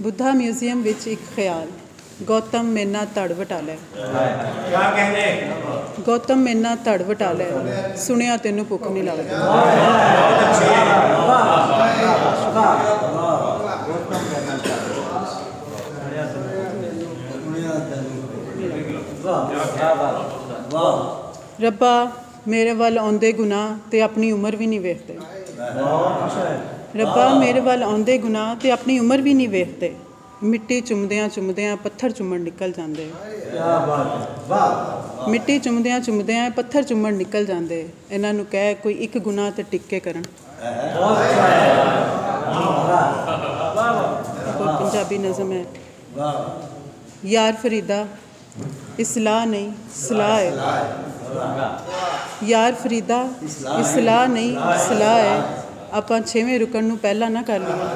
Buddha museum विच एक ख्याल। गौतम मेना धड़ वटालै। क्या कहने? गौतम मेना धड़ वटालै, सुनिया तेनू भुख नहीं लगती। रब्बा मेरे वल आउंदे गुनाह ते अपनी उम्र भी नहीं वेखते। रब्बा मेरे वल आउंदे गुनाह ते अपनी उम्र भी नहीं वेखते। मिट्टी चुमदियां चुमदियां पत्थर चुमन निकल जाते। मिट्टी चुमदियां चुमदियां पत्थर चुमन निकल जाते। इन्हां नूं कह कोई एक गुनाह ते टिक्के करन। पंजाबी नज़म है। यार फरीदा इसलाह नहीं सलाह है। यार फरीदा इसलाह नहीं सलाह है। आपां 6वें रुकन नूं पहला ना कर लईए।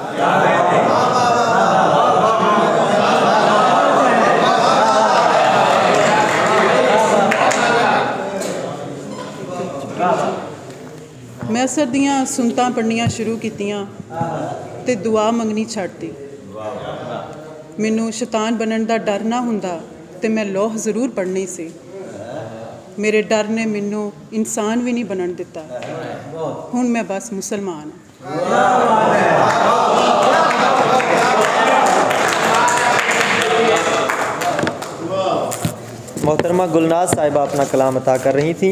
मैं असर दियां सुनतां पढ़नियां शुरू कीतियां ते दुआ मंगनी छड्डती। मैनू शैतान बनने का डर ना हुंदा ते मैं लौह जरूर पढ़नी सी। मेरे डर ने मैनू इंसान भी नहीं बनन दिता। हुण मैं बस मुसलमान मोहतरमा गुलनाज साहिबा अपना कलाम अता कर रही थी।